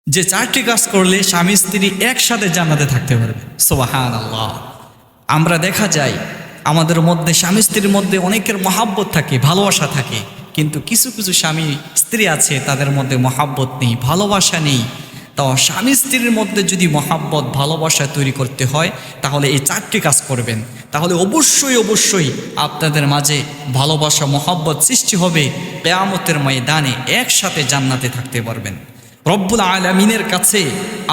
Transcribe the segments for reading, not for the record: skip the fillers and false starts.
যে চারটি কাজ করলে স্বামী স্ত্রী একসাথে জান্নাতে থাকতে পারবে। সুবহানাল্লাহ। আমরা দেখা যায় আমাদের মধ্যে স্বামী স্ত্রীর মধ্যে অনেকের মহাব্বত থাকে, ভালোবাসা থাকে, কিন্তু কিছু কিছু স্বামী স্ত্রী আছে তাদের মধ্যে মহাব্বত নেই, ভালোবাসা নেই। তো স্বামী স্ত্রীর মধ্যে যদি মহাব্বত ভালোবাসা তৈরি করতে হয় তাহলে এই চারটি কাজ করবেন, তাহলে অবশ্যই অবশ্যই আপনাদের মাঝে ভালোবাসা মহাব্বত সৃষ্টি হবে। কিয়ামতের ময়দানে একসাথে জান্নাতে থাকতে পারবেন। রব্বুল আলামিনের কাছে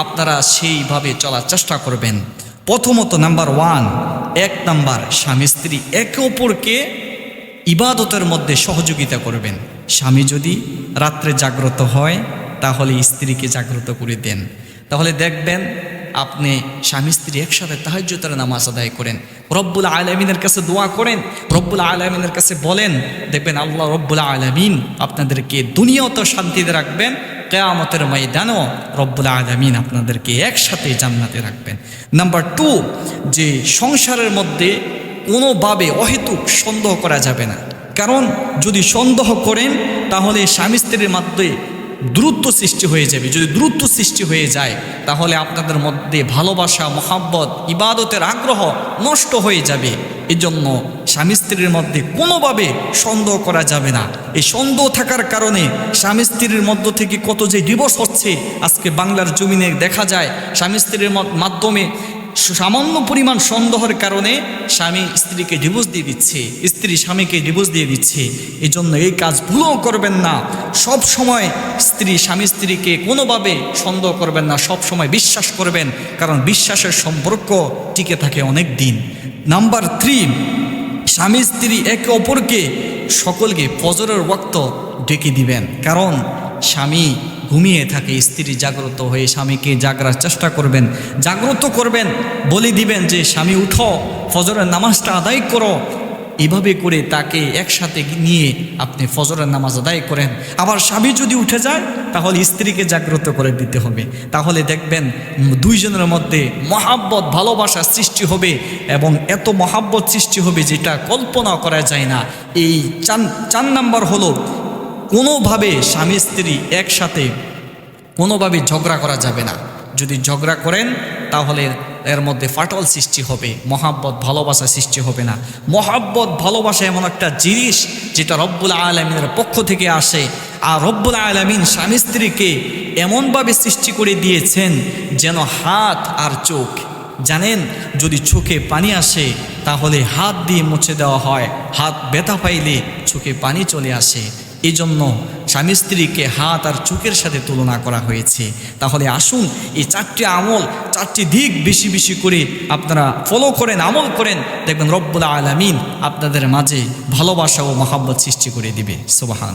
আপনারা সেইভাবে চলার চেষ্টা করবেন। প্রথমত নাম্বার 1, 1 নাম্বার, স্বামী স্ত্রী একে অপরকে ইবাদতের মধ্যে সহযোগিতা করবেন। স্বামী যদি রাত্রে জাগ্রত হয় তাহলে স্ত্রীকে জাগ্রত করে দেন। তাহলে দেখবেন আপনি স্বামী স্ত্রী একসাথে তাহাজ্জুদের নামাজ আদায় করেন, রব্বুল আলামিনের কাছে দোয়া করেন, রব্বুল আলামিনের কাছে বলেন, দেখবেন আল্লাহ রব্বুল আলামিন আপনাদেরকে দুনিয়াতে শান্তিতে রাখবেন, কিয়ামতের ময়দানেও রব্বুল আলামিন আপনাদেরকে একসাথে জান্নাতে রাখবেন। নাম্বার 2, যে সংসারের মধ্যে কোনোভাবে অহেতুক সন্দেহ করা যাবে না। কারণ যদি সন্দেহ করেন তাহলে স্বামী স্ত্রীর মধ্যে দূরত্ব সৃষ্টি হয়ে যাবে। যদি দূরত্ব সৃষ্টি হয়ে যায় তাহলে আপনাদের মধ্যে ভালোবাসা, মহাব্বত, ইবাদতের আগ্রহ নষ্ট হয়ে যাবে। এজন্য স্বামী স্ত্রীর মধ্যে কোনোভাবে সন্দেহ করা যাবে না। এই সন্দেহ থাকার কারণে স্বামী স্ত্রীর মধ্য থেকে কত যে ডিভোর্স হচ্ছে আজকে বাংলার জমিনে দেখা যায়। স্বামী স্ত্রীর মাধ্যমে সামান্য পরিমাণ সন্দেহের কারণে স্বামী স্ত্রীকে ডিভোর্স দিয়ে দিচ্ছে, স্ত্রী স্বামীকে ডিভোর্স দিয়ে দিচ্ছে। এই জন্য এই কাজ ভুলও করবেন না। সব সময় স্ত্রী স্বামী স্ত্রীকে কোনোভাবে সন্দেহ করবেন না, সব সময় বিশ্বাস করবেন, কারণ বিশ্বাসের সম্পর্ক টিকে থাকে অনেক দিন। নাম্বার 3, স্বামী স্ত্রী একে অপরকে সকলকে ফজরের ওয়াক্ত ডেকে দিবেন। কারণ স্বামী ঘুমিয়ে থাকে, স্ত্রী জাগ্রত হয়ে স্বামীকে জাগরার চেষ্টা করবেন, জাগ্রত করবেন, বলে দিবেন যে স্বামী উঠো, ফজরের নামাজটা আদায় করো। এভাবে করে তাকে একসাথে নিয়ে আপনি ফজরের নামাজ আদায় করেন। আবার স্বামী যদি উঠে যায় তাহলে স্ত্রীকে জাগ্রত করে দিতে হবে। তাহলে দেখবেন দুইজনের মধ্যে মহাব্বত, ভালোবাসা সৃষ্টি হবে এবং এত মহাব্বত সৃষ্টি হবে যেটা কল্পনা করা যায় না। এই 4 নাম্বার হলো কোনোভাবে স্বামী স্ত্রী একসাথে কোনোভাবে ঝগড়া করা যাবে না। যদি ঝগড়া করেন তাহলে এর মধ্যে ফাটল সৃষ্টি হবে, মহাব্বত ভালোবাসা সৃষ্টি হবে না। মহাব্বত ভালোবাসা এমন একটা জিনিস যেটা রব্বুল আলামিনের পক্ষ থেকে আসে। আর রব্বুল আলামিন স্বামী স্ত্রীকে এমনভাবে সৃষ্টি করে দিয়েছেন যেন হাত আর চোখ। জানেন যদি চোখে পানি আসে তাহলে হাত দিয়ে মুছে দেওয়া হয়, হাত ব্যথা পাইলে চোখে পানি চলে আসে। এই জন্য স্বামী স্ত্রীকে হাত আর চোখের সাথে তুলনা করা হয়েছে। তাহলে আসুন এই 4টি আমল, 4টি দিক বেশি বেশি করে আপনারা ফলো করেন, আমল করেন, দেখবেন রব্বুল আলামিন আপনাদের মাঝে ভালোবাসা ও মহাব্বত সৃষ্টি করে দিবে। সুবহান।